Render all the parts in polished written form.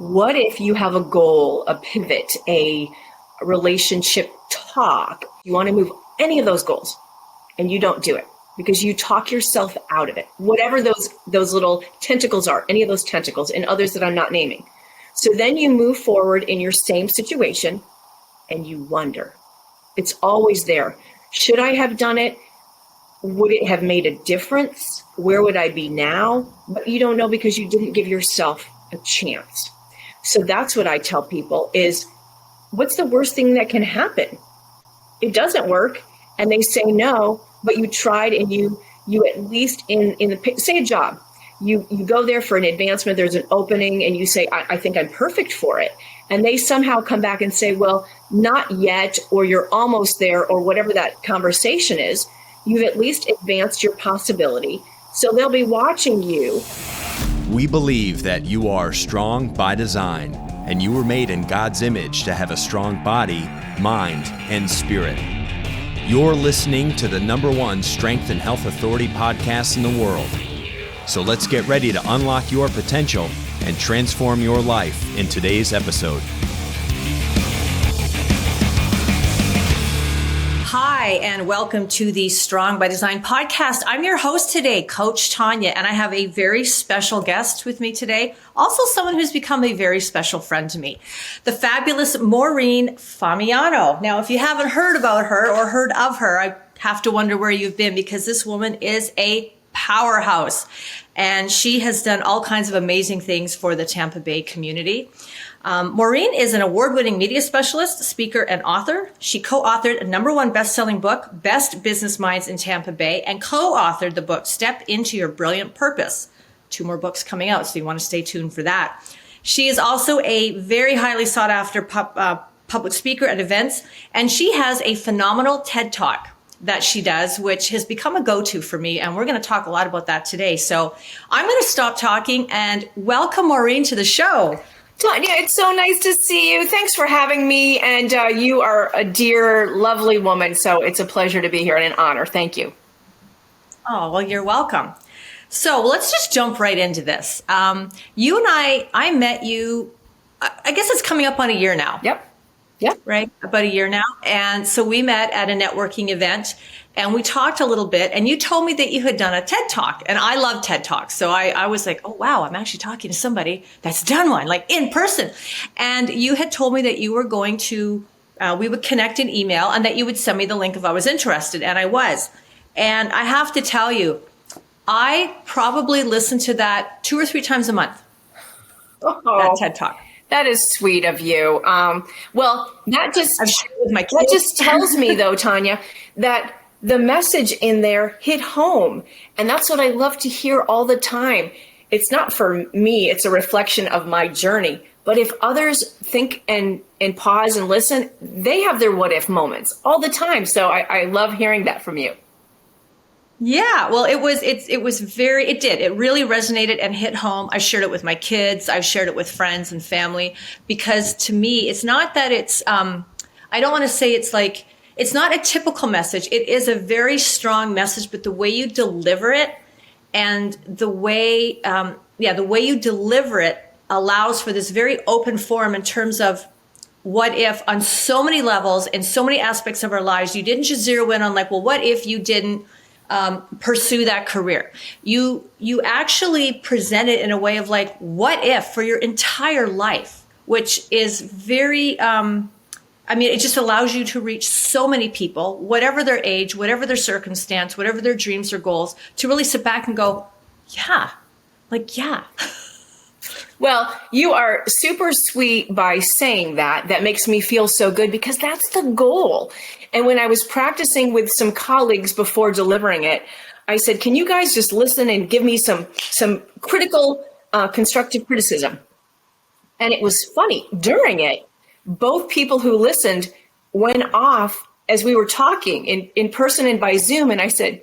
What if you have a goal, a pivot, a relationship talk? You want to move any of those goals and you don't do it because you talk yourself out of it. Whatever those little tentacles are, any of those tentacles and others that I'm not naming. So then you move forward in your same situation and you wonder. It's always there. Should I have done it? Would it have made a difference? Where would I be now? But you don't know because you didn't give yourself a chance. So that's what I tell people is, what's the worst thing that can happen? It doesn't work and they say no, but you tried and you at least in the, say a job, you go there for an advancement, there's an opening and you say, I think I'm perfect for it. And they somehow come back and say, well, not yet, or you're almost there, or whatever that conversation is. You've at least advanced your possibility. So they'll be watching you. We believe that you are strong by design, and you were made in God's image to have a strong body, mind, and spirit. You're listening to the #1 Strength and Health Authority podcast in the world. So let's get ready to unlock your potential and transform your life in today's episode. Hi, and welcome to the Strong by Design podcast. I'm your host today, Coach Tonya, and I have a very special guest with me today. Also someone who's become a very special friend to me, the fabulous Maureen Famiano. Now, if you haven't heard about her or heard of her, I have to wonder where you've been because this woman is a powerhouse. And she has done all kinds of amazing things for the Tampa Bay community. Maureen is an award-winning media specialist, speaker, and author. She co-authored a #1 best-selling book, Best Business Minds in Tampa Bay, and co-authored the book, Step Into Your Brilliant Purpose. 2 more books coming out, so you want to stay tuned for that. She is also a very highly sought-after public speaker at events, and she has a phenomenal TED Talk that she does, which has become a go-to for me. And we're going to talk a lot about that today. So I'm going to stop talking and welcome Maureen to the show. Tonya, it's so nice to see you. Thanks for having me. And you are a dear, lovely woman. So it's a pleasure to be here and an honor. Thank you. Oh, well, you're welcome. So let's just jump right into this. You and I met you, I guess it's coming up on a year now. Yep. Right. About a year now. And so we met at a networking event and we talked a little bit and you told me that you had done a TED Talk and I love TED Talks. So I was like, oh, wow, I'm actually talking to somebody that's done one, like in person. And you had told me that you were going to, we would connect in email and that you would send me the link if I was interested. And I was. And I have to tell you, I probably listen to that 2 or 3 times a month. That TED Talk. That is sweet of you. Well, that just tells me, though, Tonya, that the message in there hit home. And that's what I love to hear all the time. It's not for me. It's a reflection of my journey. But if others think and pause and listen, they have their what if moments all the time. So I love hearing that from you. Yeah, well, it really resonated and hit home. I shared it with my kids. I've shared it with friends and family because to me, it's not that it's, I don't want to say it's like, it's not a typical message. It is a very strong message, but the way you deliver it and the way you deliver it allows for this very open forum in terms of what if on so many levels and so many aspects of our lives. You didn't just zero in on like, well, what if you didn't pursue that career? You actually present it in a way of like, what if for your entire life, which is very, it just allows you to reach so many people, whatever their age, whatever their circumstance, whatever their dreams or goals, to really sit back and go, yeah. Well, you are super sweet by saying that. That makes me feel so good because that's the goal. And when I was practicing with some colleagues before delivering it, I said, can you guys just listen and give me some critical, constructive criticism? And it was funny. During it, both people who listened went off as we were talking in person and by Zoom. And I said,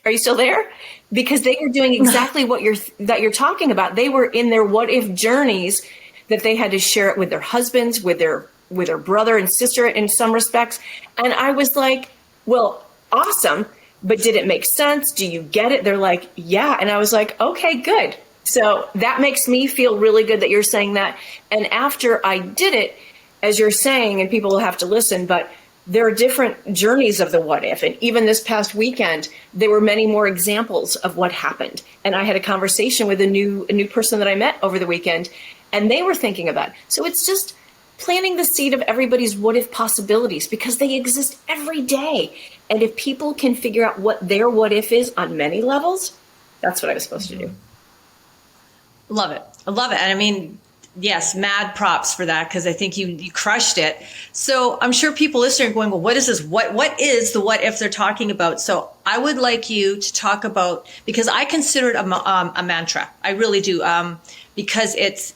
are you still there? Because they were doing exactly what you're talking about. They were in their what if journeys that they had to share it with their husbands, with their brother and sister in some respects. And I was like, well, awesome. But did it make sense? Do you get it? They're like, yeah. And I was like, okay, good. So that makes me feel really good that you're saying that. And after I did it, as you're saying, and people will have to listen, but there are different journeys of the what if. And even this past weekend, there were many more examples of what happened. And I had a conversation with a new person that I met over the weekend, and they were thinking about it. So it's just planting the seed of everybody's what if possibilities, because they exist every day. And if people can figure out what their what if is on many levels, that's what I was supposed to do. Love it. I love it. And I mean, yes, mad props for that, because I think you crushed it. So I'm sure people listening are going, well, what is this? What is the what if they're talking about? So I would like you to talk about, because I consider it a mantra. I really do. Because it's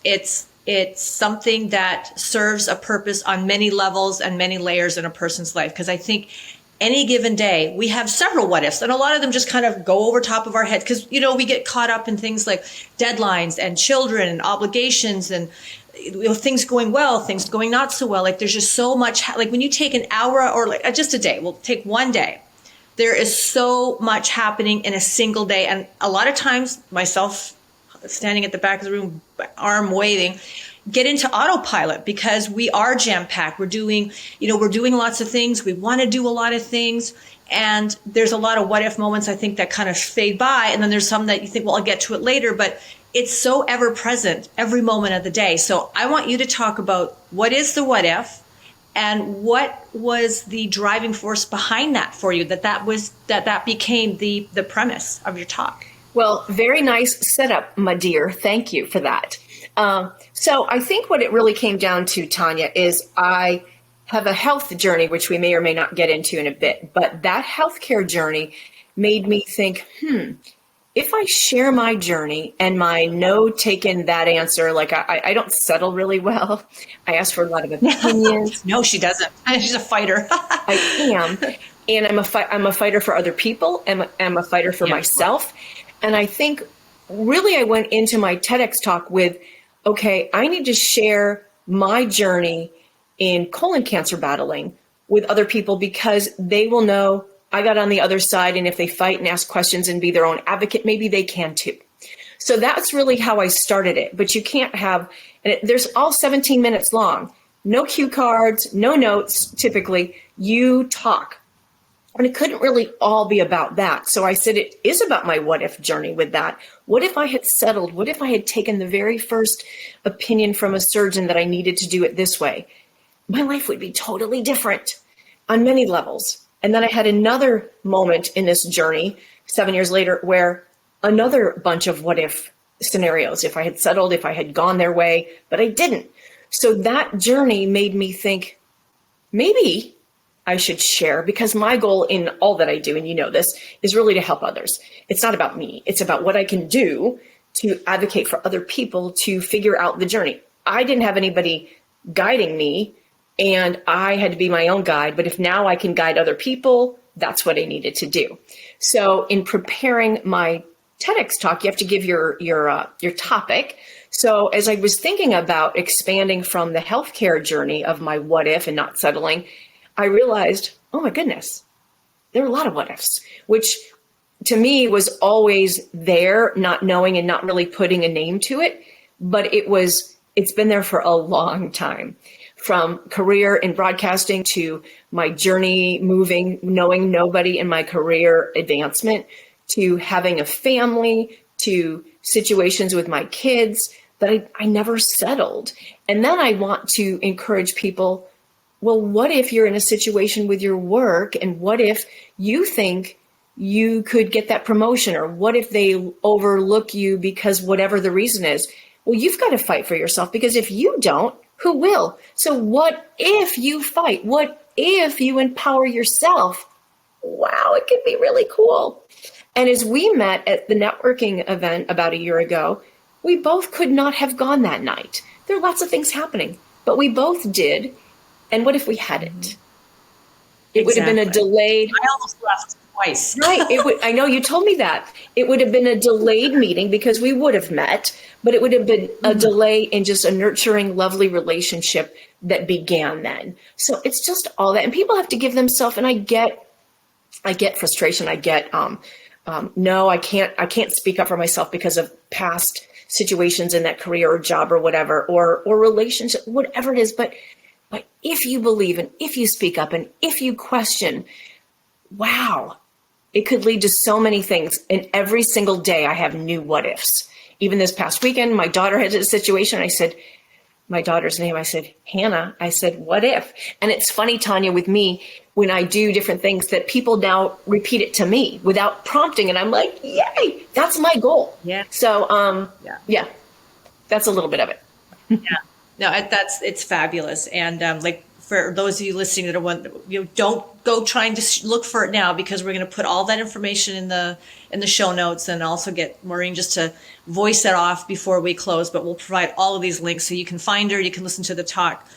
something that serves a purpose on many levels and many layers in a person's life. Because I think any given day, we have several what ifs, and a lot of them just kind of go over top of our head because, we get caught up in things like deadlines and children and obligations and things going well, things going not so well. Like there's just so much, like when you take an hour or like just a day, we'll take one day. There is so much happening in a single day. And a lot of times, myself standing at the back of the room, arm waving, get into autopilot because we are jam-packed. We're doing lots of things. We want to do a lot of things. And there's a lot of what if moments, I think, that kind of fade by. And then there's some that you think, well, I'll get to it later. But it's so ever present every moment of the day. So I want you to talk about what is the what if and what was the driving force behind that for you, that became the premise of your talk. Well, very nice setup, my dear. Thank you for that. So I think what it really came down to, Tonya, is I have a health journey, which we may or may not get into in a bit. But that healthcare journey made me think, if I share my journey and my no taken that answer, like I don't settle really well. I ask for a lot of opinions. No, she doesn't. She's a fighter. I am. And I'm a fighter for other people. And I'm a fighter for myself. And I think really I went into my TEDx talk with, okay, I need to share my journey in colon cancer battling with other people because they will know I got on the other side. And if they fight and ask questions and be their own advocate, maybe they can too. So that's really how I started it. But you can't have, there's all 17 minutes long, no cue cards, no notes. Typically you talk. And it couldn't really all be about that. So I said, it is about my what if journey with that. What if I had settled? What if I had taken the very first opinion from a surgeon that I needed to do it this way? My life would be totally different on many levels. And then I had another moment in this journey 7 years later where another bunch of what if scenarios, if I had settled, if I had gone their way, but I didn't. So that journey made me think, maybe I should share, because my goal in all that I do, and you know this, is really to help others. It's not about me. It's about what I can do to advocate for other people to figure out the journey. I didn't have anybody guiding me, and I had to be my own guide. But if now I can guide other people, that's what I needed to do. So in preparing my TEDx talk, you have to give your topic. So as I was thinking about expanding from the healthcare journey of my what if and not settling, I realized, oh my goodness, there are a lot of what ifs, which to me was always there, not knowing and not really putting a name to it. But it's been there for a long time, from career in broadcasting to my journey moving, knowing nobody in my career advancement, to having a family, to situations with my kids that I never settled. And then I want to encourage people, well, what if you're in a situation with your work, and what if you think you could get that promotion, or what if they overlook you because whatever the reason is? Well, you've got to fight for yourself, because if you don't, who will? So what if you fight? What if you empower yourself? Wow, it could be really cool. And as we met at the networking event about a year ago, we both could not have gone that night. There are lots of things happening, but we both did. And what if we hadn't? It would have been a delayed. I almost left twice. Right. It would. I know you told me that. It would have been a delayed meeting because we would have met, but it would have been a delay in just a nurturing, lovely relationship that began then. So it's just all that. And people have to give themselves, and I get frustration. I get, no, I can't speak up for myself because of past situations in that career or job or whatever, or relationship, whatever it is. But if you believe and if you speak up and if you question, wow, it could lead to so many things. And every single day I have new what ifs. Even this past weekend, my daughter had a situation. I said, my daughter's name, I said, Hannah, I said, what if? And it's funny, Tonya, with me, when I do different things that people now repeat it to me without prompting. And I'm like, yay, that's my goal. Yeah. So, yeah, that's a little bit of it. Yeah. No, it's fabulous. And like for those of you listening that are one, don't go trying to look for it now, because we're going to put all that information in the show notes, and also get Maureen just to voice that off before we close. But we'll provide all of these links so you can find her, you can listen to the talk.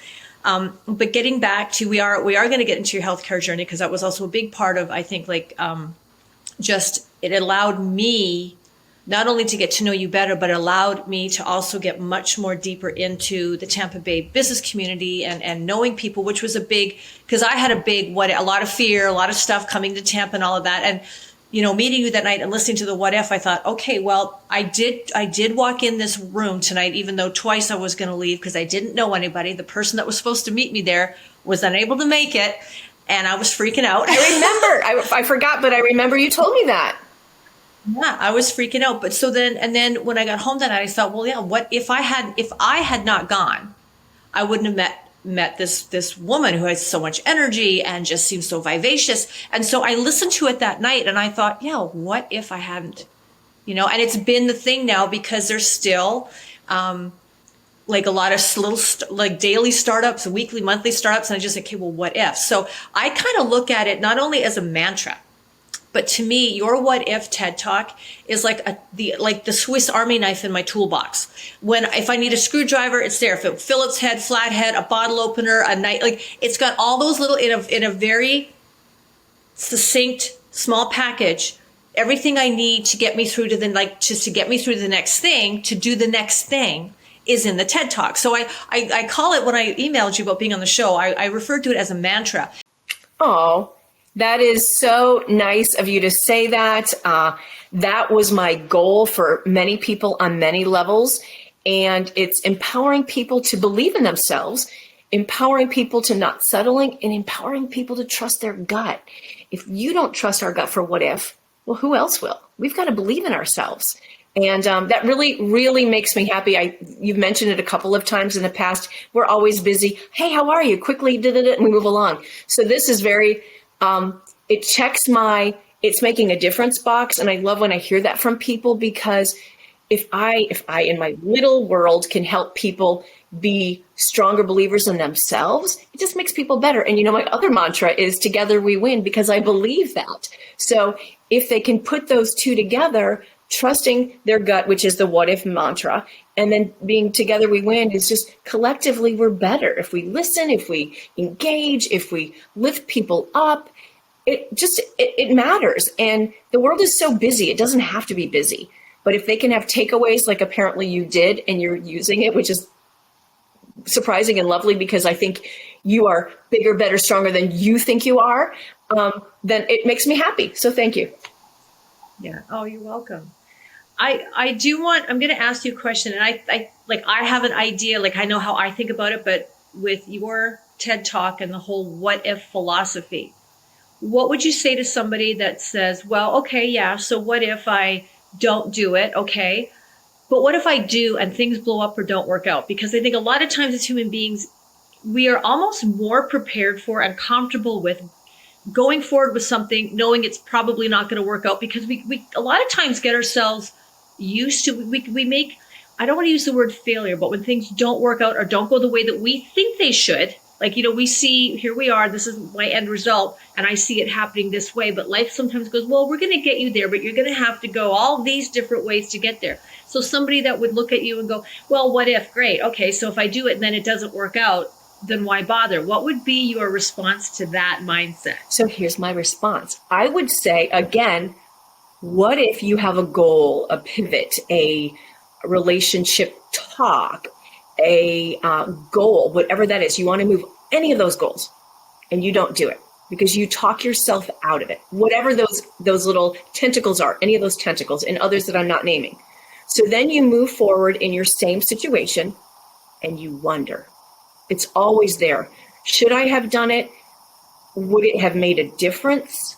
But getting back to, we are going to get into your healthcare journey, because that was also a big part of, I think, like just it allowed me not only to get to know you better, but allowed me to also get much more deeper into the Tampa Bay business community and knowing people, which was a big, because I had a lot of fear, a lot of stuff coming to Tampa and all of that. And, meeting you that night and listening to the what if, I thought, okay, well, I did walk in this room tonight, even though twice I was going to leave because I didn't know anybody. The person that was supposed to meet me there was unable to make it. And I was freaking out. I remember, I forgot, but I remember you told me that. Yeah, I was freaking out. But then when I got home that night, I thought, well, yeah, what if I had not gone, I wouldn't have met this woman who has so much energy and just seems so vivacious. And so I listened to it that night and I thought, yeah, what if I hadn't, and it's been the thing now, because there's still, like a lot of little daily startups, weekly, monthly startups. And I just say, okay, well, what if? So I kind of look at it not only as a mantra, but to me, your what if TED Talk is like the Swiss Army knife in my toolbox. If I need a screwdriver, it's there. If it Phillips head, flathead, a bottle opener, a knife, it's got all those little in a very succinct, small package. Everything I need to get me through to to get me through the next thing, to do the next thing, is in the TED Talk. So I call it, when I emailed you about being on the show, I referred to it as a mantra. Oh. That is so nice of you to say that. That was my goal for many people on many levels. And it's empowering people to believe in themselves, empowering people to not settling, and empowering people to trust their gut. If you don't trust our gut for what if, well, who else will? We've got to believe in ourselves. And that really, really makes me happy. You've mentioned it a couple of times in the past. We're always busy. Hey, how are you? Quickly, and we move along. So this is very... it checks it's making a difference box. And I love when I hear that from people, because if I in my little world can help people be stronger believers in themselves, it just makes people better. And my other mantra is together we win, because I believe that. So if they can put those two together, trusting their gut, which is the what if mantra, and then being together we win, is just collectively we're better. If we listen, if we engage, if we lift people up, it matters. And the world is so busy. It doesn't have to be busy. But if they can have takeaways like apparently you did, and you're using it, which is surprising and lovely, because I think you are bigger, better, stronger than you think you are, then it makes me happy. So thank you. Yeah. Oh, you're welcome. I'm going to ask you a question, and I have an idea, I know how I think about it, but with your TED Talk and the whole what if philosophy, what would you say to somebody that says, well, okay, yeah, so what if I don't do it? Okay. But what if I do and things blow up or don't work out? Because I think a lot of times as human beings, we are almost more prepared for and comfortable with going forward with something, knowing it's probably not going to work out, because we a lot of times get ourselves used to, we make, I don't want to use the word failure, but when things don't work out or don't go the way that we think they should, we see, here we are, this is my end result, and I see it happening this way. But life sometimes goes, well, we're going to get you there, but you're going to have to go all these different ways to get there. So somebody that would look at you and go, well, what if? Great. Okay, so if I do it and then it doesn't work out, then why bother? What would be your response to that mindset? So here's my response. I would say, again, what if you have a goal, a pivot, a relationship talk, a goal, whatever that is, you want to move any of those goals, and you don't do it because you talk yourself out of it, whatever those little tentacles are, any of those tentacles and others that I'm not naming. So then you move forward in your same situation and you wonder. It's always there. Should I have done it? Would it have made a difference?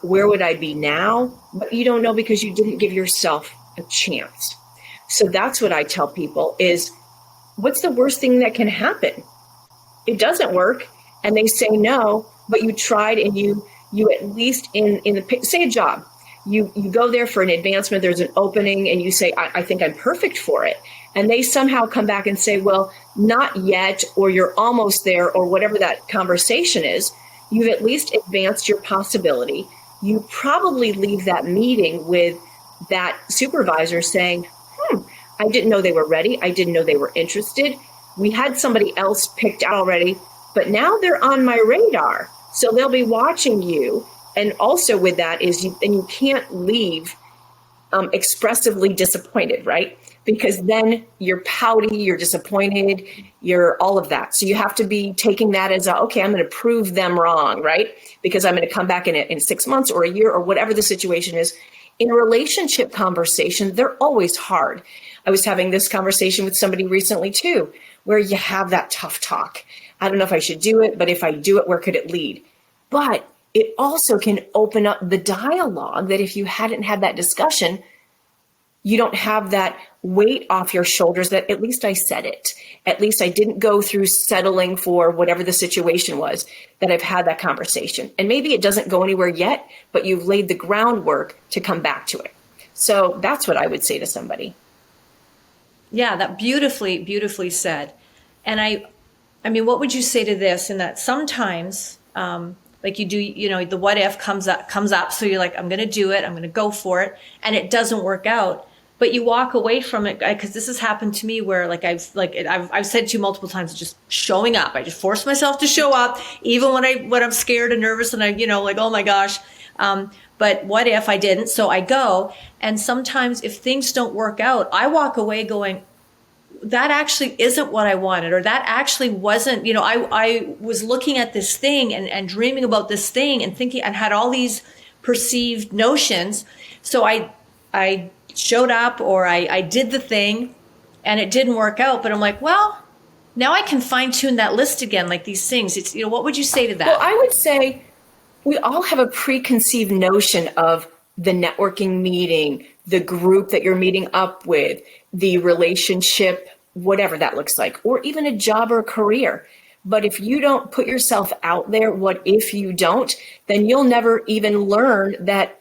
Where would I be now? But you don't know because you didn't give yourself a chance. So that's what I tell people is, what's the worst thing that can happen? It doesn't work and they say no, but you tried and you at least in the, say a job, you go there for an advancement, there's an opening and you say, I think I'm perfect for it. And they somehow come back and say, well, not yet, or you're almost there, or whatever that conversation is. You've at least advanced your possibility. You probably leave that meeting with that supervisor saying, I didn't know they were ready. I didn't know they were interested. We had somebody else picked out already, but now they're on my radar. So they'll be watching you. And also with that is you can't leave expressively disappointed, right? Because then you're pouty, you're disappointed, you're all of that. So you have to be taking that as, okay, I'm going to prove them wrong, right? Because I'm going to come back in 6 months or a year or whatever the situation is. In a relationship conversation, they're always hard. I was having this conversation with somebody recently too, where you have that tough talk. I don't know if I should do it, but if I do it, where could it lead? But it also can open up the dialogue that if you hadn't had that discussion, you don't have that weight off your shoulders that at least I said it. At least I didn't go through settling for whatever the situation was, that I've had that conversation. And maybe it doesn't go anywhere yet, but you've laid the groundwork to come back to it. So that's what I would say to somebody. Yeah, that beautifully said. And I mean, what would you say to this? In that sometimes, like you do, the what if comes up. So you're like, I'm going to do it. I'm going to go for it. And it doesn't work out. But you walk away from it, because this has happened to me where I've said to you multiple times, just showing up. I just force myself to show up, even when I'm scared and nervous and oh my gosh. But what if I didn't? So I go. And sometimes if things don't work out, I walk away going, that actually isn't what I wanted, or that actually wasn't, I was looking at this thing and dreaming about this thing and thinking and had all these perceived notions. So I showed up, or I did the thing and it didn't work out, but I'm like, well, now I can fine tune that list again, like these things. It's, what would you say to that? Well, I would say we all have a preconceived notion of the networking meeting, the group that you're meeting up with, the relationship, whatever that looks like, or even a job or a career. But if you don't put yourself out there, what if you don't, then you'll never even learn that,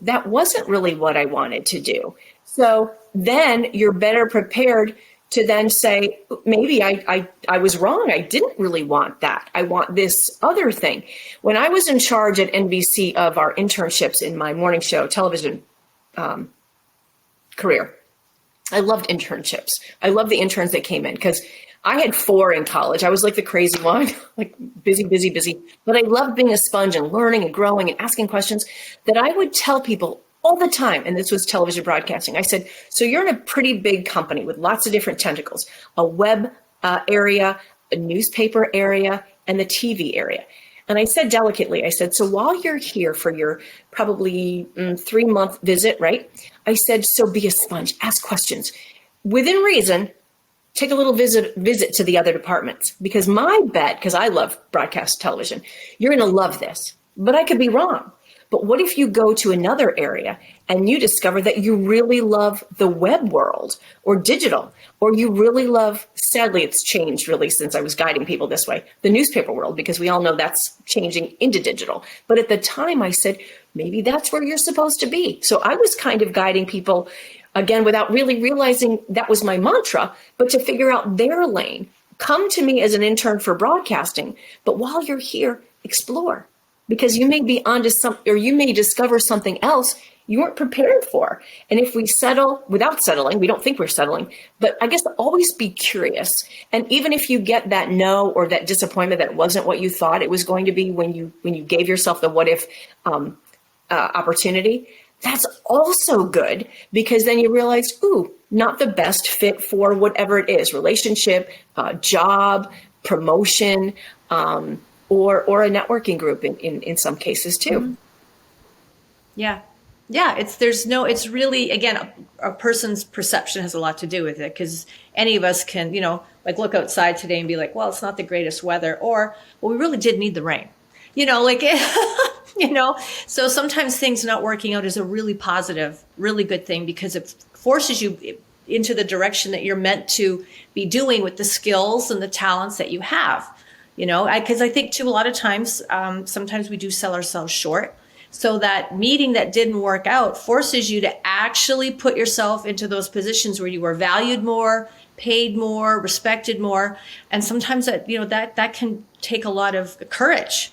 that wasn't really what I wanted to do. So then you're better prepared to then say, maybe I was wrong. I didn't really want that. I want this other thing. When I was in charge at NBC of our internships in my morning show television career, I loved internships. I loved the interns that came in because I had 4 in college. I was like the crazy one, like busy. But I loved being a sponge and learning and growing and asking questions that I would tell people all the time. And this was television broadcasting. I said, so you're in a pretty big company with lots of different tentacles, a web area, a newspaper area, and the TV area. And I said delicately, I said, so while you're here for your probably 3-month visit, right? I said, so be a sponge, ask questions. Within reason, take a little visit to the other departments. Because my bet, because I love broadcast television, you're going to love this. But I could be wrong. But what if you go to another area and you discover that you really love the web world or digital, or you really love, sadly, it's changed really since I was guiding people this way, the newspaper world, because we all know that's changing into digital. But at the time I said, maybe that's where you're supposed to be. So I was kind of guiding people, again, without really realizing that was my mantra, but to figure out their lane. Come to me as an intern for broadcasting, but while you're here, explore. Because you may be onto or you may discover something else you weren't prepared for. And if we settle without settling, we don't think we're settling, but I guess always be curious. And even if you get that no or that disappointment that wasn't what you thought it was going to be when you gave yourself the what if opportunity, that's also good, because then you realize, not the best fit for whatever it is, relationship, job, promotion, or a networking group in some cases too. Yeah. Yeah, it's really, again, a person's perception has a lot to do with it, because any of us can, like look outside today and be like, well, it's not the greatest weather, or, well, we really did need the rain, like, so sometimes things not working out is a really positive, really good thing, because it forces you into the direction that you're meant to be doing with the skills and the talents that you have, because I think too, a lot of times, sometimes we do sell ourselves short. So that meeting that didn't work out forces you to actually put yourself into those positions where you are valued more, paid more, respected more. And sometimes that can take a lot of courage,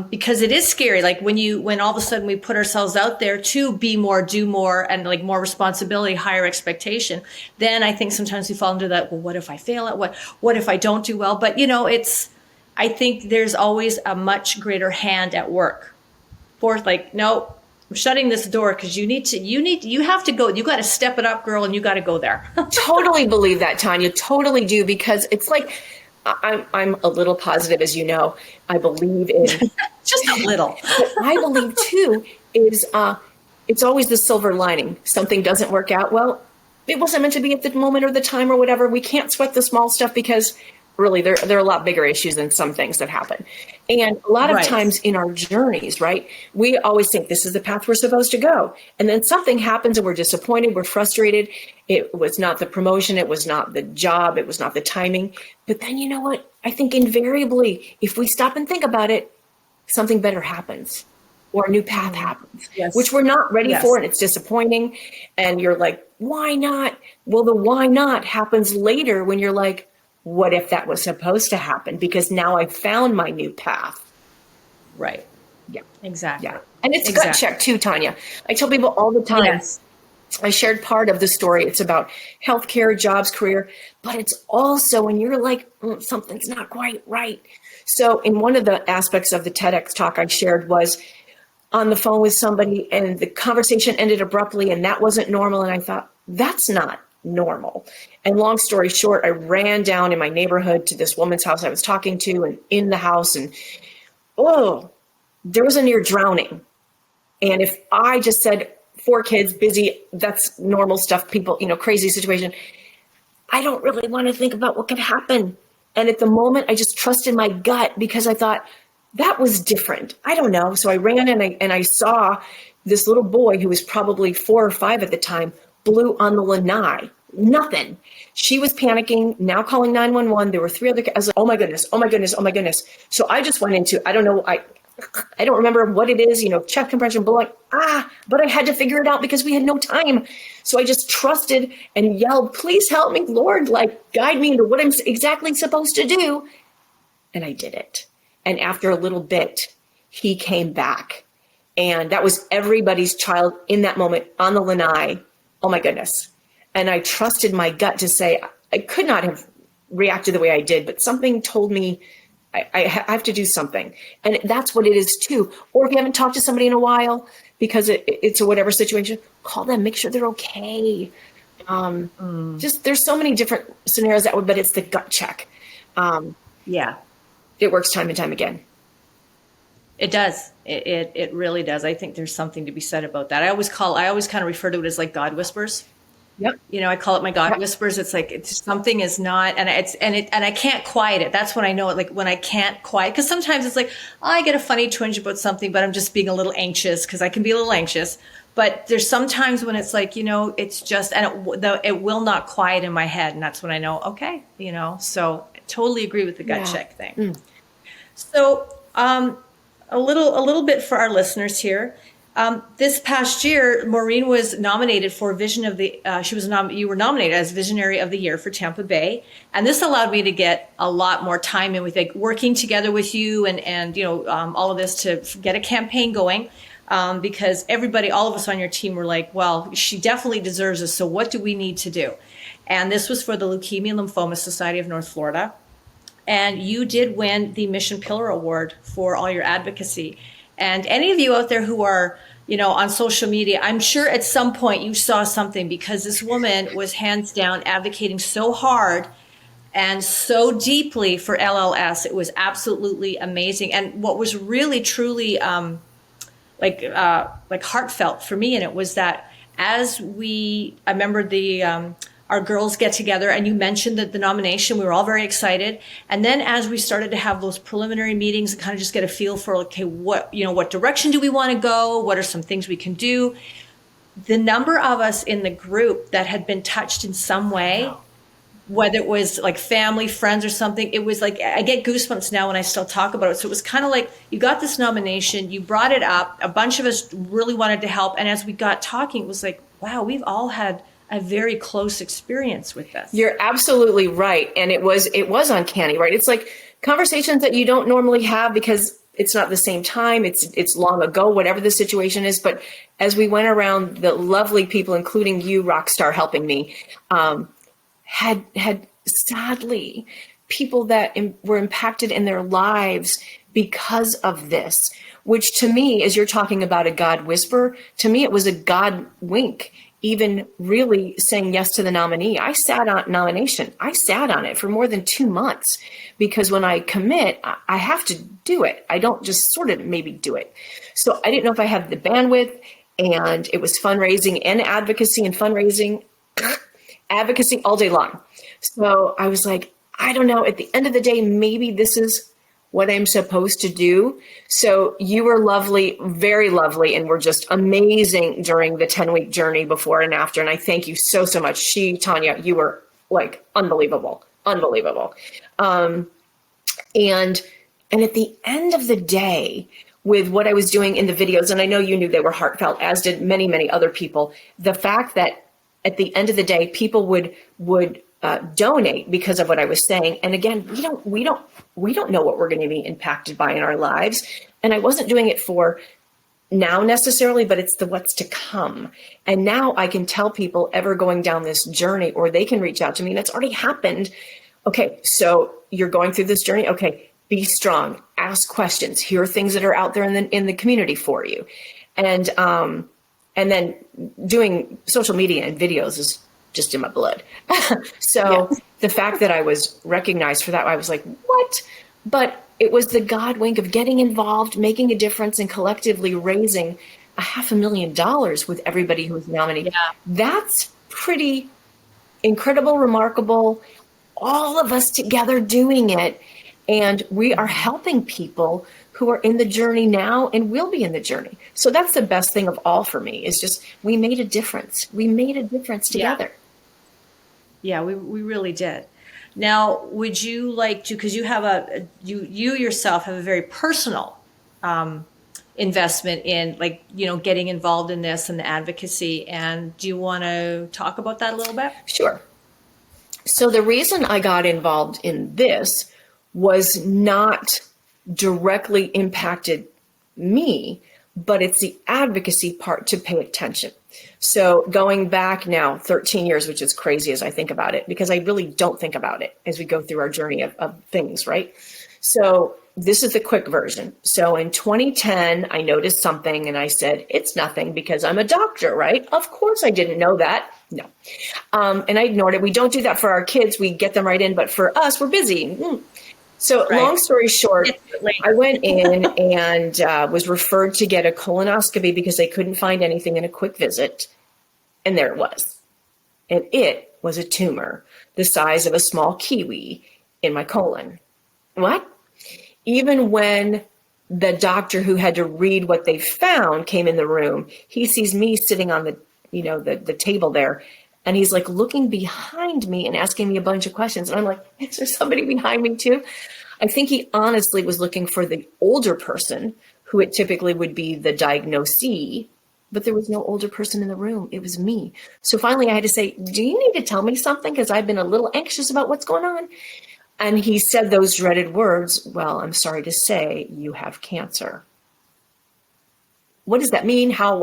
because it is scary. Like when all of a sudden we put ourselves out there to be more, do more, and like more responsibility, higher expectation, then I think sometimes we fall into that, well, what if I fail at what if I don't do well? But I think there's always a much greater hand at work. Fourth, like, no, I'm shutting this door, because you have to go. You got to step it up, girl, and you got to go there. Totally believe that, Tonya. Totally do, because it's like, I'm a little positive, as you know. I believe in just a little. What I believe too is it's always the silver lining. Something doesn't work out. Well, it wasn't meant to be at the moment or the time or whatever. We can't sweat the small stuff, because really there are a lot bigger issues than some things that happen. And a lot of times in our journeys, right, we always think this is the path we're supposed to go. And then something happens and we're disappointed, we're frustrated. It was not the promotion, it was not the job, it was not the timing. But then you know what? I think invariably, if we stop and think about it, something better happens, or a new path happens, which we're not ready for, and it's disappointing. And you're like, why not? Well, the why not happens later when you're like, what if that was supposed to happen? Because now I found my new path. Right. Yeah. Exactly. Yeah. And it's gut check too, Tonya. I tell people all the time. Yes. I shared part of the story. It's about healthcare, jobs, career, but it's also when you're like, something's not quite right. So in one of the aspects of the TEDx talk I shared was on the phone with somebody, and the conversation ended abruptly, and that wasn't normal. And I thought, that's not normal. And long story short, I ran down in my neighborhood to this woman's house I was talking to, and in the house, and there was a near drowning. And if I just said 4 kids, busy, that's normal stuff, people, crazy situation, I don't really want to think about what could happen. And at the moment, I just trusted my gut, because I thought that was different. I don't know. So I ran and I saw this little boy who was probably 4 or 5 at the time, blew on the lanai. Nothing. She was panicking, now calling 911. There were 3 other kids. I was like, oh my goodness, oh my goodness, oh my goodness. So I just went into, I don't know, I don't remember what it is, chest compression, but I had to figure it out because we had no time. So I just trusted and yelled, please help me, Lord, guide me into what I'm exactly supposed to do. And I did it. And after a little bit, he came back. And that was everybody's child in that moment on the lanai. Oh my goodness. And I trusted my gut to say, I could not have reacted the way I did, but something told me I have to do something. And that's what it is too. Or if you haven't talked to somebody in a while, because it's a whatever situation, call them, make sure they're okay. Just there's so many different scenarios but it's the gut check. It works time and time again. It does. It really does. I think there's something to be said about that. I always kind of refer to it as like God whispers. Yep. I call it my God whispers. It's like something is not, and I can't quiet it. That's when I know it. Like when I can't quiet, because sometimes it's like, I get a funny twinge about something, but I'm just being a little anxious, because I can be a little anxious. But there's sometimes when it's like, it's just, and it will not quiet in my head, and that's when I know, okay, So I totally agree with the gut check thing. So a little bit for our listeners here. This past year, Maureen was nominated for Vision of the. You were nominated as Visionary of the Year for Tampa Bay, and this allowed me to get a lot more time in with working together with you and all of this to get a campaign going, because all of us on your team were like, well, she definitely deserves this. So what do we need to do? And this was for the Leukemia and Lymphoma Society of North Florida, and you did win the Mission Pillar Award for all your advocacy. And any of you out there who are, on social media, I'm sure at some point you saw something, because this woman was hands down advocating so hard and so deeply for LLS. It was absolutely amazing. And what was really, truly, heartfelt for me. And it was that I remember our girls get together, and you mentioned that the nomination, we were all very excited. And then as we started to have those preliminary meetings and kind of just get a feel for, okay, what direction do we want to go? What are some things we can do? The number of us in the group that had been touched in some way, whether it was like family, friends or something, it was like, I get goosebumps now when I still talk about it. So it was kind of like, you got this nomination, you brought it up, a bunch of us really wanted to help. And as we got talking, it was like, wow, we've all had a very close experience with this. You're absolutely right. And it was uncanny, right? It's like conversations that you don't normally have because it's not the same time. It's long ago, whatever the situation is. But as we went around, the lovely people, including you, Rockstar, helping me, had sadly people that were impacted in their lives because of this, which to me, as you're talking about a God whisper, to me, it was a God wink. Even really saying yes to the nominee. I sat on nomination. I sat on it for more than 2 months because when I commit, I have to do it. I don't just sort of maybe do it. So I didn't know if I had the bandwidth, and it was fundraising and advocacy and fundraising, advocacy all day long. So I was like, I don't know, at the end of the day, maybe this is what I'm supposed to do. So you were lovely, very lovely, and were just amazing during the 10-week journey before and after. And I thank you so, so much. Tonya, you were like unbelievable. And at the end of the day, with what I was doing in the videos, and I know you knew they were heartfelt, as did many, many other people, the fact that at the end of the day, people would donate because of what I was saying. And again, we don't know what we're going to be impacted by in our lives. And I wasn't doing it for now necessarily, but it's the what's to come. And now I can tell people ever going down this journey, or they can reach out to me, and it's already happened. Okay, so you're going through this journey. Okay, be strong, ask questions. Here are things that are out there in the community for you. And then doing social media and videos is just in my blood. So yes. The fact that I was recognized for that, I was like, what? But it was the God wink of getting involved, making a difference, and collectively raising $500,000 with everybody who was nominated. Yeah. That's pretty incredible, remarkable. All of us together doing it. And we are helping people who are in the journey now and will be in the journey. So that's the best thing of all for me, is just we made a difference. We made a difference together. Yeah, we really did. Now, would you like to, because you have you yourself have a very personal investment in, like, getting involved in this and the advocacy. And do you want to talk about that a little bit? Sure. So the reason I got involved in this was not directly impacted me, but it's the advocacy part to pay attention. So going back now 13 years, which is crazy as I think about it, because I really don't think about it as we go through our journey of things, right? So this is the quick version. So in 2010, I noticed something and I said, it's nothing because I'm a doctor, right? Of course I didn't know that. No. And I ignored it. We don't do that for our kids. We get them right in, but for us, we're busy. So right. Long story short, I went in and was referred to get a colonoscopy because they couldn't find anything in a quick visit. And there it was. And it was a tumor the size of a small kiwi in my colon. What? Even when the doctor who had to read what they found came in the room, he sees me sitting on the table there. And he's like looking behind me and asking me a bunch of questions. And I'm like, is there somebody behind me too? I think he honestly was looking for the older person, who it typically would be the diagnosee, but there was no older person in the room. It was me. So finally I had to say, do you need to tell me something? Because I've been a little anxious about what's going on. And he said those dreaded words, well, I'm sorry to say you have cancer. What does that mean? How?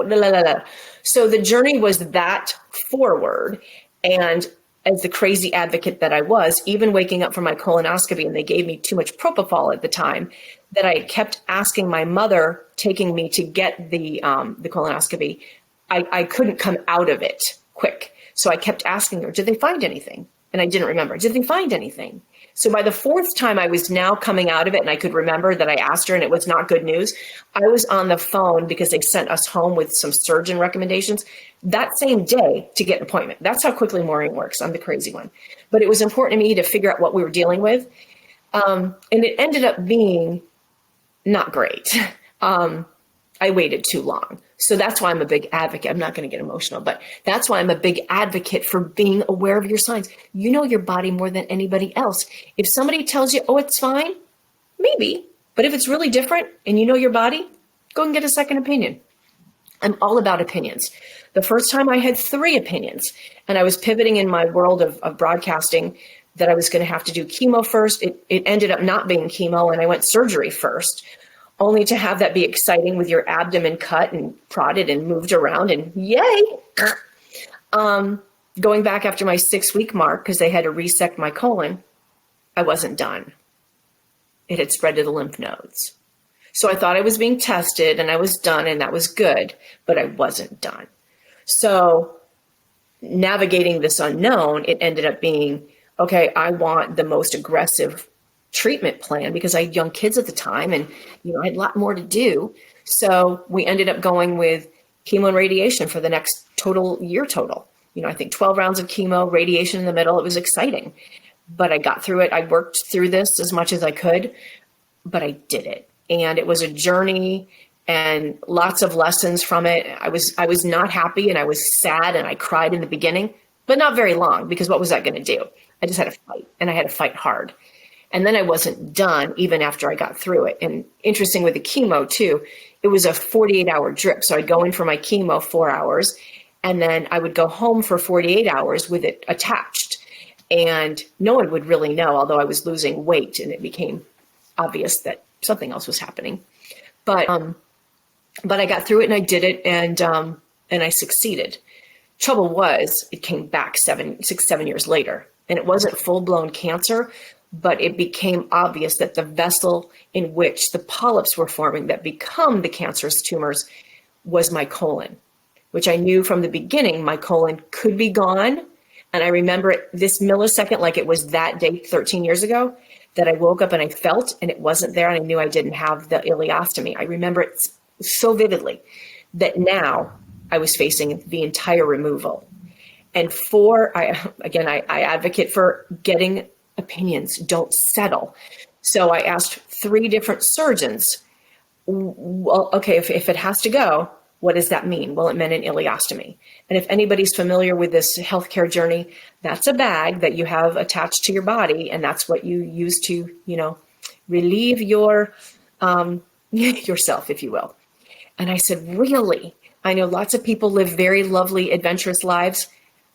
So the journey was that forward. And as the crazy advocate that I was, even waking up from my colonoscopy, and they gave me too much propofol at the time, that I kept asking my mother, taking me to get the colonoscopy, I couldn't come out of it quick. So I kept asking her, did they find anything? And I didn't remember. Did they find anything? So by the fourth time I was now coming out of it, and I could remember that I asked her and it was not good news, I was on the phone because they sent us home with some surgeon recommendations that same day to get an appointment. That's how quickly Maureen works. I'm the crazy one. But it was important to me to figure out what we were dealing with. And it ended up being not great. I waited too long. So that's why I'm a big advocate. I'm not going to get emotional, but that's why I'm a big advocate for being aware of your signs. You know your body more than anybody else. If somebody tells you, oh, it's fine, maybe. But if it's really different and you know your body, go and get a second opinion. I'm all about opinions. The first time I had 3 opinions, and I was pivoting in my world of broadcasting that I was going to have to do chemo first. It ended up not being chemo, and I went surgery first, only to have that be exciting with your abdomen cut and prodded and moved around and yay. Going back after my 6-week mark, because they had to resect my colon, I wasn't done. It had spread to the lymph nodes. So I thought I was being tested and I was done, and that was good, but I wasn't done. So navigating this unknown, it ended up being, okay, I want the most aggressive treatment plan because I had young kids at the time and, I had a lot more to do. So we ended up going with chemo and radiation for the next year total. I think 12 rounds of chemo, radiation in the middle. It was exciting, but I got through it. I worked through this as much as I could, but I did it. And it was a journey and lots of lessons from it. I was not happy and I was sad and I cried in the beginning, but not very long, because what was that going to do? I just had to fight, and I had to fight hard. And then I wasn't done even after I got through it. And interesting with the chemo too, it was a 48-hour drip. So I'd go in for my chemo 4 hours, and then I would go home for 48 hours with it attached. And no one would really know, although I was losing weight and it became obvious that something else was happening. But I got through it and I did it, and I succeeded. Trouble was, it came back 7 years later, and it wasn't full-blown cancer, but it became obvious that the vessel in which the polyps were forming that become the cancerous tumors was my colon, which I knew from the beginning my colon could be gone. And I remember it this millisecond, like it was that day 13 years ago, that I woke up and I felt and it wasn't there, and I knew I didn't have the ileostomy. I remember it so vividly that now I was facing the entire removal. And I advocate for getting opinions. Don't settle. So I asked 3 different surgeons, well, okay, if it has to go, what does that mean? Well, it meant an ileostomy. And if anybody's familiar with this healthcare journey, that's a bag that you have attached to your body, and that's what you use to, relieve your yourself, if you will. And I said, really? I know lots of people live very lovely, adventurous lives.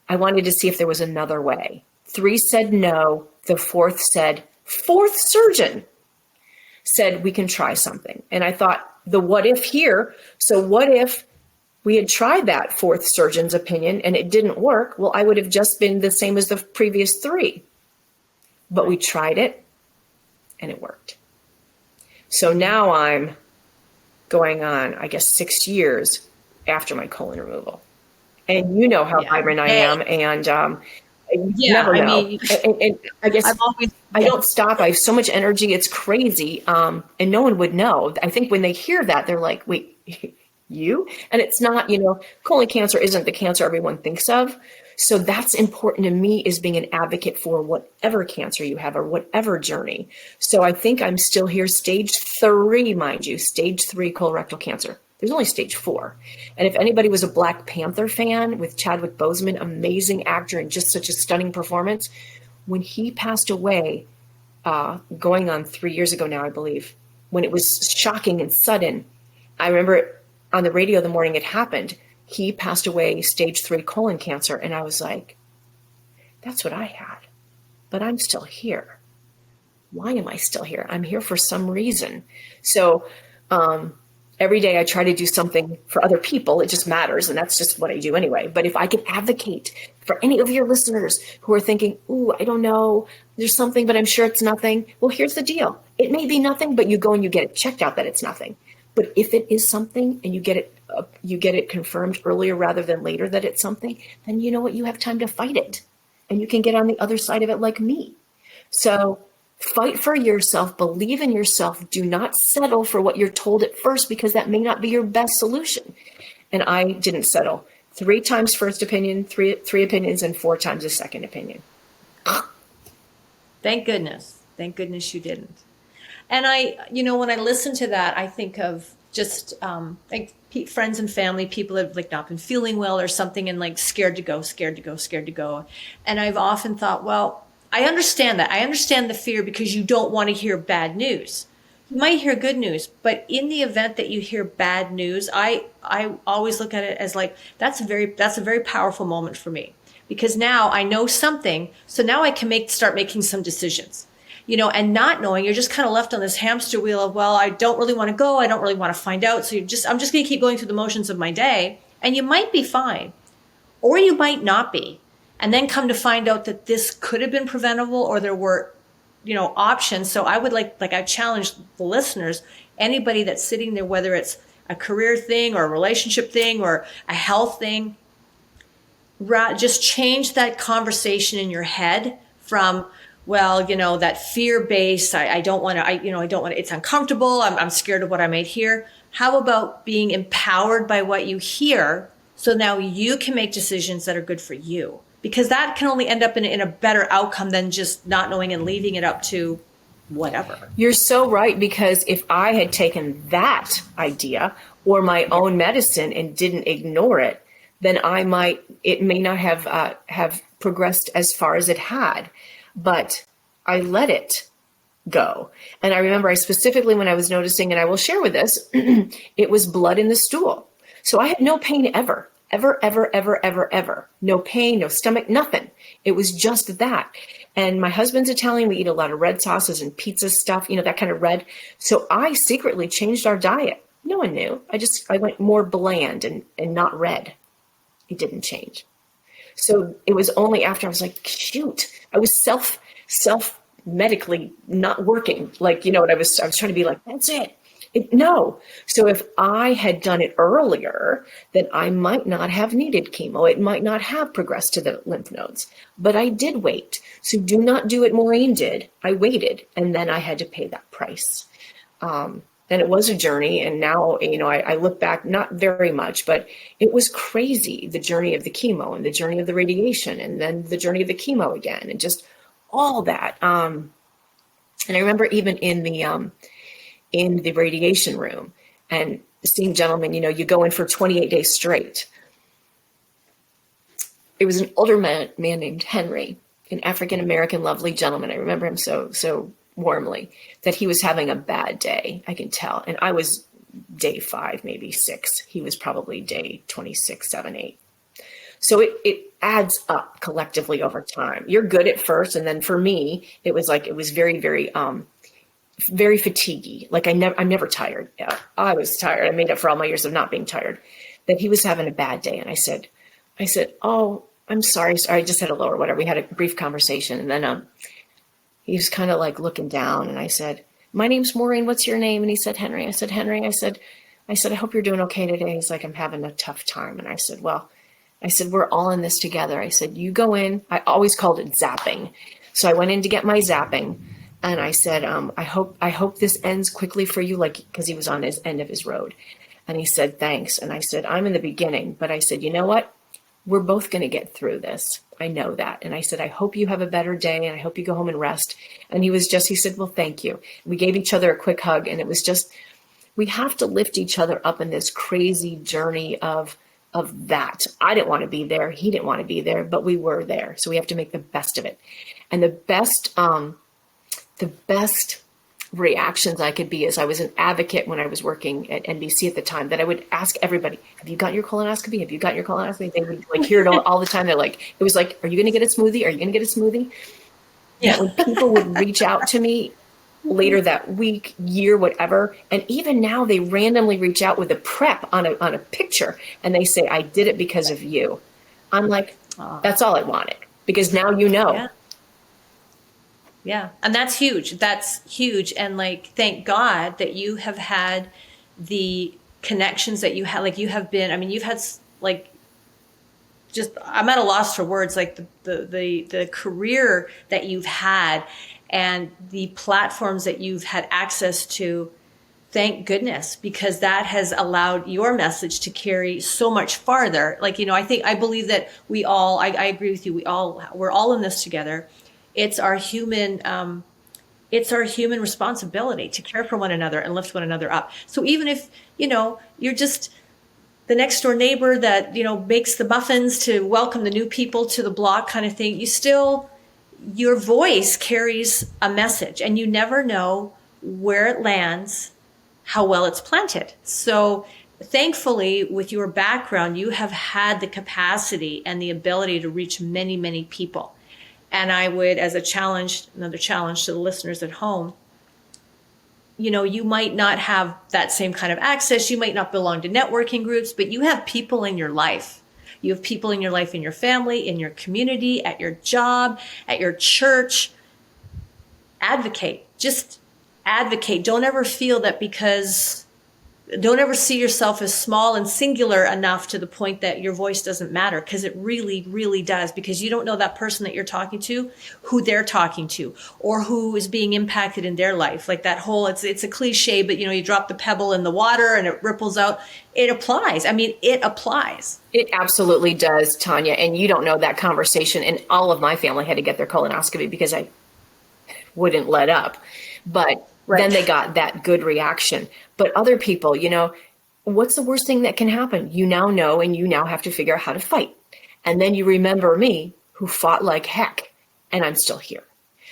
I wanted to see if there was another way. 3 said no. The 4th surgeon said, we can try something. And I thought, the what if here. So what if we had tried that 4th surgeon's opinion and it didn't work? Well, I would have just been the same as the previous 3. But we tried it and it worked. So now I'm going on, I guess, 6 years after my colon removal. And you know how vibrant I am. And you never know. And I guess I don't stop. I have so much energy. It's crazy. And no one would know. I think when they hear that, they're like, wait, you? And it's not, colon cancer isn't the cancer everyone thinks of. So that's important to me, is being an advocate for whatever cancer you have or whatever journey. So I think I'm still here, stage 3, mind you, stage 3 colorectal cancer. There's only stage 4. And if anybody was a Black Panther fan with Chadwick Boseman, amazing actor and just such a stunning performance, when he passed away, going on 3 years ago now, I believe, when it was shocking and sudden, I remember on the radio the morning it happened, he passed away, stage 3 colon cancer. And I was like, that's what I had, but I'm still here. Why am I still here? I'm here for some reason. So, every day I try to do something for other people. It just matters. And that's just what I do anyway. But if I can advocate for any of your listeners who are thinking, ooh, I don't know, there's something, but I'm sure it's nothing. Well, here's the deal. It may be nothing, but you go and you get it checked out that it's nothing. But if it is something and you get it confirmed earlier rather than later that it's something, then you know what? You have time to fight it and you can get on the other side of it like me. So Fight for yourself, believe in yourself. Do not settle for what you're told at first, because that may not be your best solution. And I didn't settle. 3 times first opinion, three opinions, and 4 times a second opinion. Thank goodness. Thank goodness you didn't. And when I listen to that, I think of just like friends and family, people have like not been feeling well or something, and like scared to go. And I've often thought, well, I understand that. I understand the fear, because you don't want to hear bad news. You might hear good news, but in the event that you hear bad news, I always look at it as like, that's a very powerful moment for me, because now I know something. So now I can start making some decisions, and not knowing, you're just kind of left on this hamster wheel of, well, I don't really want to go. I don't really want to find out. So I'm just going to keep going through the motions of my day, and you might be fine, or you might not be. And then come to find out that this could have been preventable, or there were, options. So I would I challenge the listeners, anybody that's sitting there, whether it's a career thing or a relationship thing or a health thing, just change that conversation in your head from, well, that fear based, I don't want to, it's uncomfortable. I'm scared of what I might hear. How about being empowered by what you hear? So now you can make decisions that are good for you, because that can only end up in a better outcome than just not knowing and leaving it up to whatever. You're so right, because if I had taken that idea or my own medicine and didn't ignore it, then it may not have progressed as far as it had, but I let it go. And I remember specifically when I was noticing, and I will share with this, it was blood in the stool. So I had no pain ever. No pain, no stomach, nothing. It was just that. And my husband's Italian. We eat a lot of red sauces and pizza stuff, that kind of red. So I secretly changed our diet. No one knew. I went more bland and not red. It didn't change. So it was only after I was like, shoot, I was self medically not working. I was trying to be like, that's it. No. So if I had done it earlier, then I might not have needed chemo. It might not have progressed to the lymph nodes, but I did wait. So do not do what Maureen did. I waited, and then I had to pay that price. And it was a journey. And now, I look back, not very much, but it was crazy. The journey of the chemo and the journey of the radiation, and then the journey of the chemo again, and just all that. And I remember even in the radiation room and seeing gentlemen, you go in for 28 days straight. It was an older man named Henry, an African-American, lovely gentleman. I remember him so warmly, that he was having a bad day. I can tell. And I was day 5, maybe 6. He was probably day 26, 7, 8. So it adds up collectively over time. You're good at first. And then for me, it was very, very, very fatiguey. I'm never tired. Yeah, I was tired. I made up for all my years of not being tired. That he was having a bad day. And I said, oh, I'm sorry. I just had a lower, whatever. We had a brief conversation. And then he was kind of like looking down. And I said, my name's Maureen. What's your name? And he said, Henry. I said, Henry. I said, I hope you're doing okay today. He's like, I'm having a tough time. And I said, well, we're all in this together. I said, you go in. I always called it zapping. So I went in to get my zapping. And I said, I hope this ends quickly for you, because he was on his end of his road. And he said, thanks. And I said, I'm in the beginning. But I said, you know what? We're both going to get through this. I know that. And I said, I hope you have a better day, and I hope you go home and rest. And he said, well, thank you. We gave each other a quick hug. And it was just, we have to lift each other up in this crazy journey of that. I didn't want to be there. He didn't want to be there, but we were there. So we have to make the best of it. And the best reactions I could be is, I was an advocate when I was working at NBC at the time, that I would ask everybody, have you got your colonoscopy? Have you got your colonoscopy? They would hear it all the time. They're like, it was like, are you going to get a smoothie? Are you going to get a smoothie? Yeah. When people would reach out to me later that week, year, whatever. And even now they randomly reach out with a prep on a picture, and they say, I did it because of you. I'm like, that's all I wanted, because now you know. Yeah. Yeah. And that's huge. That's huge. And thank God that you have had the connections that you had, you have been, you've had I'm at a loss for words, the career that you've had. and the platforms that you've had access to. Thank goodness, because that has allowed your message to carry so much farther. Like, I believe that I agree with you. We're all in this together. It's our human responsibility to care for one another and lift one another up. So even if, you're just the next door neighbor that, makes the muffins to welcome the new people to the block kind of thing, your voice carries a message, and you never know where it lands, how well it's planted. So thankfully, with your background, you have had the capacity and the ability to reach many, many people. And I would, as another challenge to the listeners at home, you might not have that same kind of access. You might not belong to networking groups, but you have people in your life. You have people in your life, in your family, in your community, at your job, at your church. Advocate. Just advocate. Don't ever see yourself as small and singular enough to the point that your voice doesn't matter, because it really, really does, because you don't know that person that you're talking to, who they're talking to, or who is being impacted in their life. Like that whole, it's a cliche, but you drop the pebble in the water and it ripples out. It applies. It applies. It absolutely does, Tonya. And you don't know that conversation. And all of my family had to get their colonoscopy because I wouldn't let up. But then they got that good reaction. But other people, what's the worst thing that can happen? You now know, and you now have to figure out how to fight. And then you remember me, who fought like heck, and I'm still here.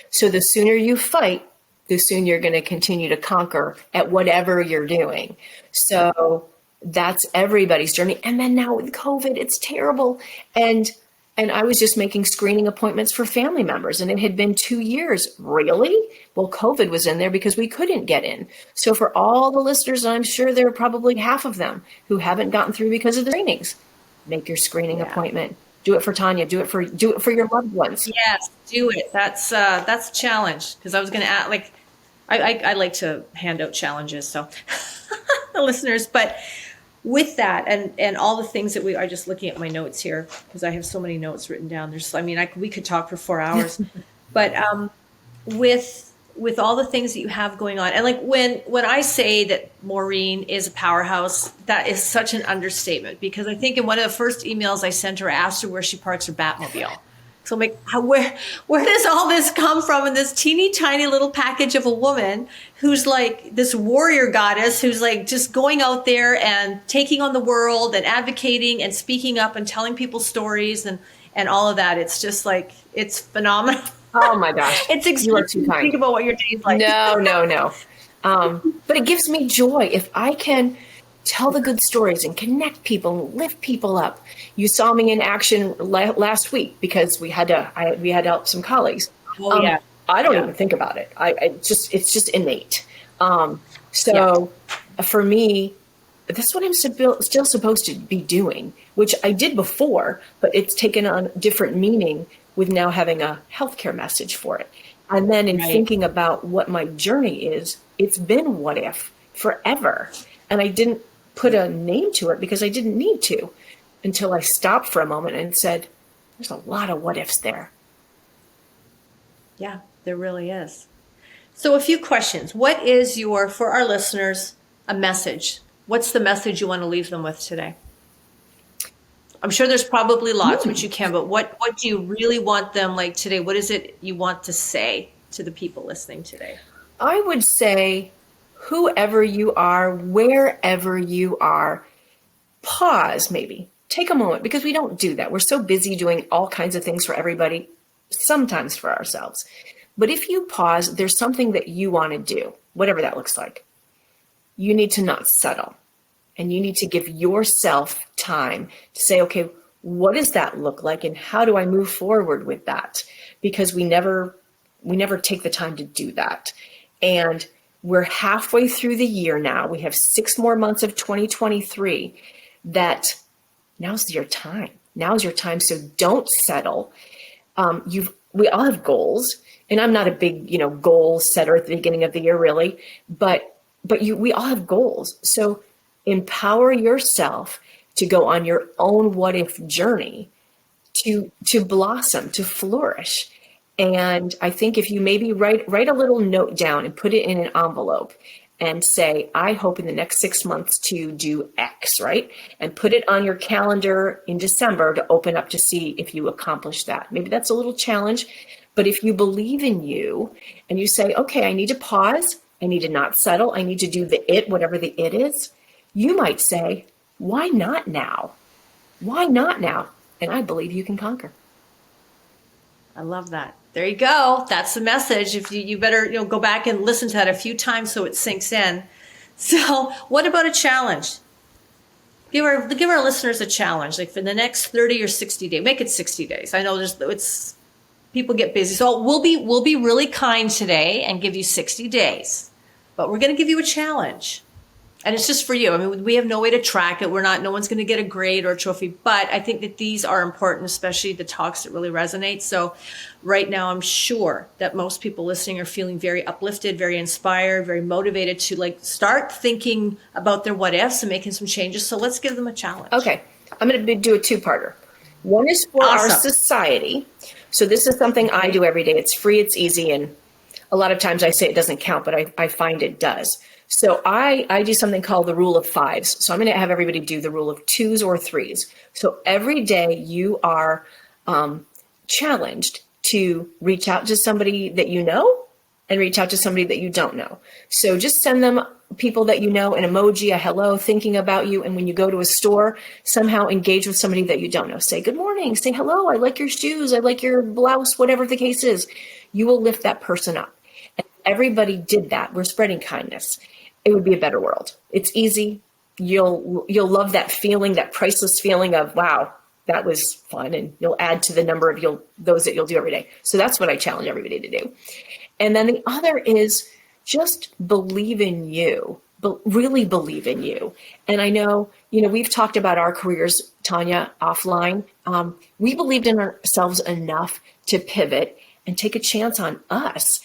So the sooner you fight, the sooner you're going to continue to conquer at whatever you're doing. So that's everybody's journey. And then now with COVID, it's terrible. And I was just making screening appointments for family members, and it had been 2 years. Really? Well, COVID was in there because we couldn't get in. So for all the listeners, I'm sure there are probably half of them who haven't gotten through because of the screenings. Make your screening appointment. Do it for Tonya. Do it for your loved ones. Yes, do it. That's a challenge, because I was going to add, I like to hand out challenges, so the listeners, but with that and all the things that we are, just looking at my notes here, because I have so many notes written down. We could talk for 4 hours, but with all the things that you have going on, and when I say that Maureen is a powerhouse, that is such an understatement, because I think in one of the first emails I sent her, I asked her where she parks her Batmobile. So I'm like, where does all this come from in this teeny tiny little package of a woman who's like this warrior goddess, who's like just going out there and taking on the world and advocating and speaking up and telling people stories and all of that. It's just like, it's phenomenal. Oh my gosh. It's exciting to think about what your day's like. No. But it gives me joy if I can tell the good stories and connect people and lift people up. You saw me in action last week because we had to help some colleagues. Oh, yeah. I don't even think about it. It's just innate. For me, that's what I'm still supposed to be doing, which I did before, but it's taken on different meaning with now having a healthcare message for it. And then in thinking about what my journey is, it's been what if forever. And I didn't put a name to it because I didn't need to, until I stopped for a moment and said, there's a lot of what ifs there. Yeah, there really is. So a few questions. What is for our listeners, a message? What's the message you want to leave them with today? I'm sure there's probably lots, which you can, but what do you really want them, like today? What is it you want to say to the people listening today? I would say, whoever you are, wherever you are, pause maybe. Take a moment, because we don't do that. We're so busy doing all kinds of things for everybody, sometimes for ourselves. But if you pause, there's something that you want to do, whatever that looks like. You need to not settle. And you need to give yourself time to say, okay, what does that look like? And how do I move forward with that? Because we never take the time to do that. And we're halfway through the year now. We have 6 more months of 2023. That now's your time. Now's your time. So don't settle. We all have goals, and I'm not a big, goal setter at the beginning of the year, really. But we all have goals. So empower yourself to go on your own what if journey, to blossom, to flourish. And I think if you maybe write a little note down and put it in an envelope and say, I hope in the next 6 months to do X, right? And put it on your calendar in December to open up to see if you accomplish that. Maybe that's a little challenge, but if you believe in you and you say, okay, I need to pause, I need to not settle, I need to do the it, whatever the it is, you might say, why not now? Why not now? And I believe you can conquer. I love that. There you go. That's the message. If you better, go back and listen to that a few times so it sinks in. So what about a challenge? Give our listeners a challenge, like for the next 30 or 60 days. Make it 60 days. I know it's people get busy. So we'll be really kind today and give you 60 days. But we're going to give you a challenge. And it's just for you. I mean, we have no way to track it. No one's going to get a grade or a trophy, but I think that these are important, especially the talks that really resonate. So right now, I'm sure that most people listening are feeling very uplifted, very inspired, very motivated to start thinking about their what ifs and making some changes. So let's give them a challenge. Okay. I'm going to do a two-parter. One is for our society. So this is something I do every day. It's free, it's easy. And a lot of times I say it doesn't count, but I find it does. So I do something called the rule of fives. So I'm going to have everybody do the rule of twos or threes. So every day you are challenged to reach out to somebody that you know and reach out to somebody that you don't know. So just send them people that you know, an emoji, a hello, thinking about you. And when you go to a store, somehow engage with somebody that you don't know. Say good morning, say hello, I like your shoes, I like your blouse, whatever the case is. You will lift that person up. And everybody did that. We're spreading kindness. It would be a better world. It's easy. You'll love that feeling, that priceless feeling of, wow, that was fun. And you'll add to the number of those that you'll do every day. So that's what I challenge everybody to do. And then the other is just believe in you, but really believe in you. And I know, we've talked about our careers, Tonya, offline. We believed in ourselves enough to pivot and take a chance on us.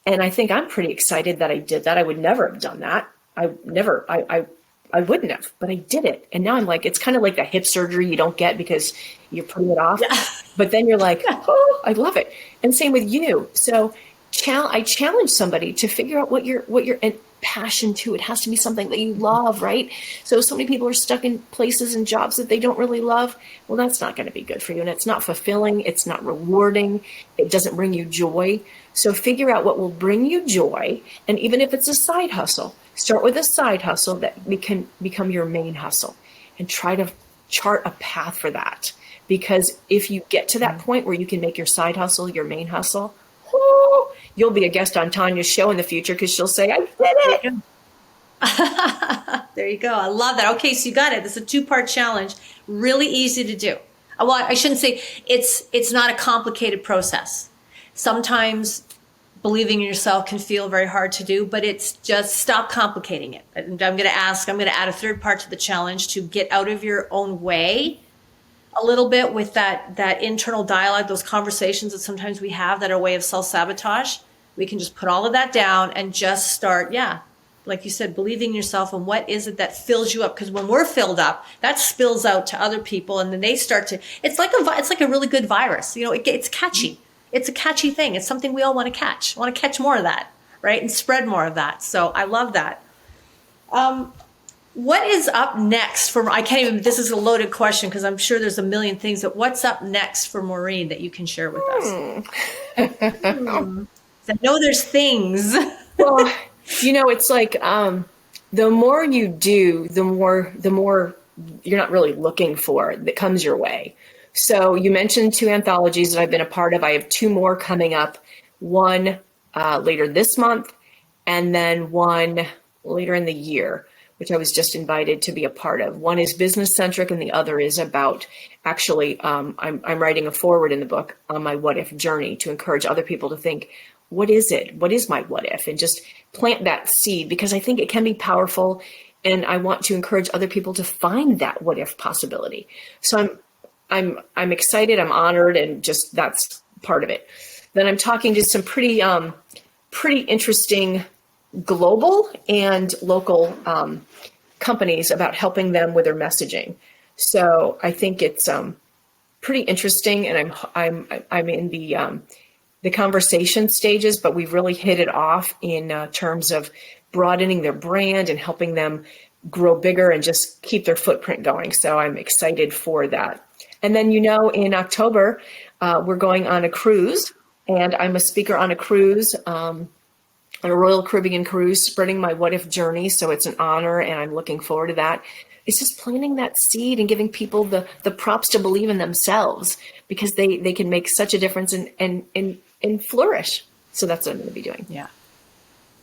And I think I'm pretty excited that I did that. I would never have done that. I wouldn't have, but I did it. And now I'm like, it's kind of like the hip surgery you don't get because you're putting it off. Yeah. But then you're like, oh, I love it. And same with you. So I challenge somebody to figure out what your passion to. It has to be something that you love, right? So many people are stuck in places and jobs that they don't really love. Well, that's not going to be good for you. And it's not fulfilling. It's not rewarding. It doesn't bring you joy. So figure out what will bring you joy. And even if it's a side hustle, start with a side hustle that can become your main hustle and try to chart a path for that. Because if you get to that point where you can make your side hustle your main hustle, you'll be a guest on Tonya's show in the future because she'll say, I did it. There you go. I love that. Okay, so you got it. This is a 2-part challenge. Really easy to do. Well, I shouldn't say it's not a complicated process. Sometimes believing in yourself can feel very hard to do, but it's just stop complicating it. And I'm going to add a 3rd part to the challenge to get out of your own way a little bit with that internal dialogue, those conversations that sometimes we have that are a way of self-sabotage. We can just put all of that down and just start, like you said, believing in yourself and what is it that fills you up. Because when we're filled up, that spills out to other people, and then they start to. It's like a really good virus. It's catchy. It's a catchy thing. It's something we all want to catch. I want to catch more of that, right, and spread more of that. So I love that. What is up next for, this is a loaded question because I'm sure there's a million things, but what's up next for Maureen that you can share with us? I know there's things. Well, it's like the more you do, the more you're not really looking for that comes your way. So you mentioned 2 anthologies that I've been a part of. I have 2 more coming up, one later this month and then one later in the year, which I was just invited to be a part of. One is business centric and the other is about actually, I'm writing a foreword in the book on my what if journey to encourage other people to think, what is it? What is my what if? And just plant that seed because I think it can be powerful. And I want to encourage other people to find that what if possibility. So I'm excited, I'm honored, and just that's part of it. Then I'm talking to some pretty interesting global and local companies about helping them with their messaging. So I think it's pretty interesting, and I'm in the the conversation stages, but we've really hit it off in terms of broadening their brand and helping them grow bigger and just keep their footprint going. So I'm excited for that. And then, in October, we're going on a cruise, and I'm a speaker on a cruise, on a Royal Caribbean cruise, spreading my what if journey. So it's an honor, and I'm looking forward to that. It's just planting that seed and giving people the props to believe in themselves, because they can make such a difference and flourish. So that's what I'm going to be doing. Yeah.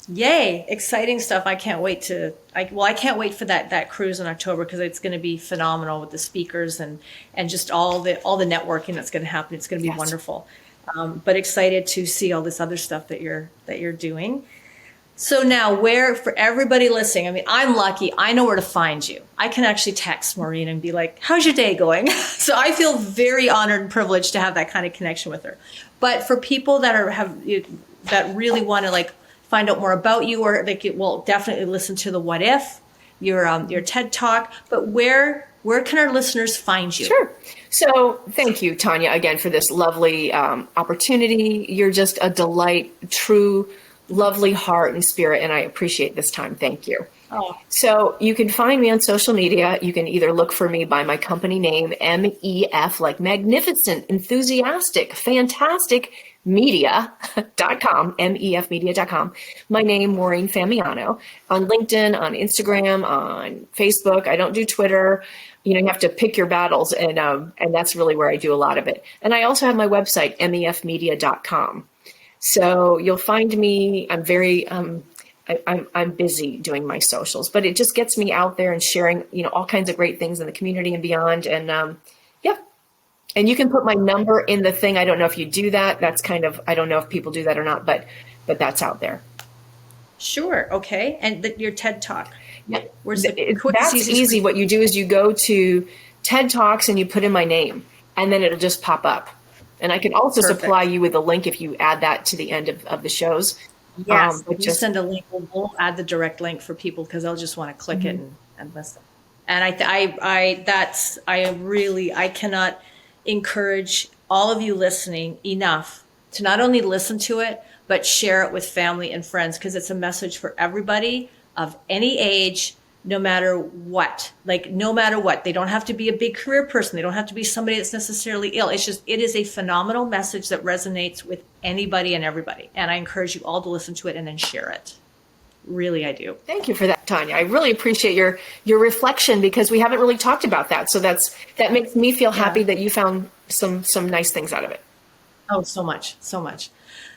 Yay. Exciting stuff. I can't wait I can't wait for that cruise in October, because it's going to be phenomenal with the speakers and just all the networking that's going to happen. It's going to be wonderful. But excited to see all this other stuff that you're doing. So now, for everybody listening, I'm lucky. I know where to find you. I can actually text Maureen and be like, how's your day going? So I feel very honored and privileged to have that kind of connection with her. But for people that that really want to find out more about you, or will definitely listen to the What If, your TED Talk, but where can our listeners find you? Sure. So thank you, Tonya, again, for this lovely opportunity. You're just a delight, true, lovely heart and spirit, and I appreciate this time. Thank you. Oh. So you can find me on social media. You can either look for me by my company name, MEF, like magnificent, enthusiastic, fantastic, media.com, mefmedia.com. My name, Maureen Famiano, on LinkedIn, on Instagram, on Facebook. I don't do Twitter. You have to pick your battles, and that's really where I do a lot of it. And I also have my website, mefmedia.com. So you'll find me. I'm very, I'm busy doing my socials, but it just gets me out there and sharing, all kinds of great things in the community and beyond. And and you can put my number in the thing. I don't know if you do that. That's I don't know if people do that or not, but that's out there. Sure. Okay. And your TED Talk. Yeah. That's easy. What you do is you go to TED Talks and you put in my name, and then it'll just pop up. And I can also supply you with a link if you add that to the end of the shows. Yes, if you send a link, we'll add the direct link for people, because they'll just want to click it and listen. And I cannot encourage all of you listening enough to not only listen to it, but share it with family and friends, because it's a message for everybody of any age, no matter what. No matter what. They don't have to be a big career person. They don't have to be somebody that's necessarily ill. It is a phenomenal message that resonates with anybody and everybody. And I encourage you all to listen to it and then share it. Really, I do. Thank you for that, Tonya. I really appreciate your reflection, because we haven't really talked about that. So that makes me feel happy that you found some nice things out of it. Oh, so much, so much.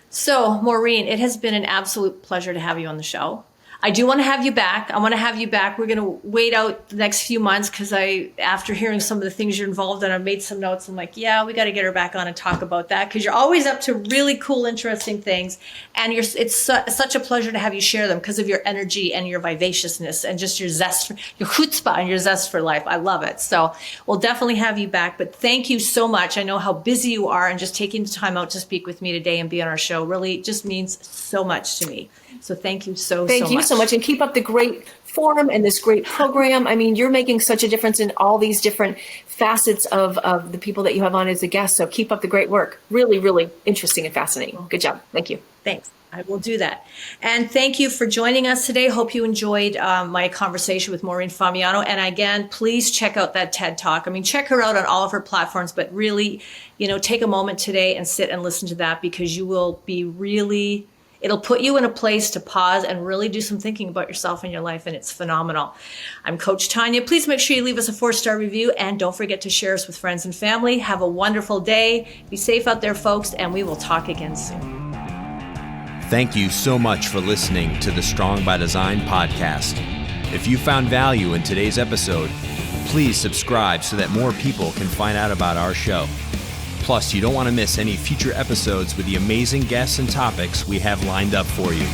So, Maureen, it has been an absolute pleasure to have you on the show. I do want to have you back. I want to have you back. We're going to wait out the next few months, because after hearing some of the things you're involved in, I've made some notes. I'm like, yeah, we got to get her back on and talk about that, because you're always up to really cool, interesting things. And it's such a pleasure to have you share them, because of your energy and your vivaciousness and just your zest, your chutzpah and your zest for life. I love it. So we'll definitely have you back. But thank you so much. I know how busy you are, and just taking the time out to speak with me today and be on our show really just means so much to me. So thank you so much. Thank you so much. And keep up the great forum and this great program. You're making such a difference in all these different facets of the people that you have on as a guest. So keep up the great work. Really, really interesting and fascinating. Good job. Thank you. Thanks. I will do that. And thank you for joining us today. Hope you enjoyed my conversation with Maureen Famiano. And again, please check out that TED Talk. Check her out on all of her platforms, but really, take a moment today and sit and listen to that, because you will be it'll put you in a place to pause and really do some thinking about yourself and your life, and it's phenomenal. I'm Coach Tonya. Please make sure you leave us a 4-star review, and don't forget to share us with friends and family. Have a wonderful day. Be safe out there, folks, and we will talk again soon. Thank you so much for listening to the Strong by Design podcast. If you found value in today's episode, please subscribe so that more people can find out about our show. Plus, you don't want to miss any future episodes with the amazing guests and topics we have lined up for you.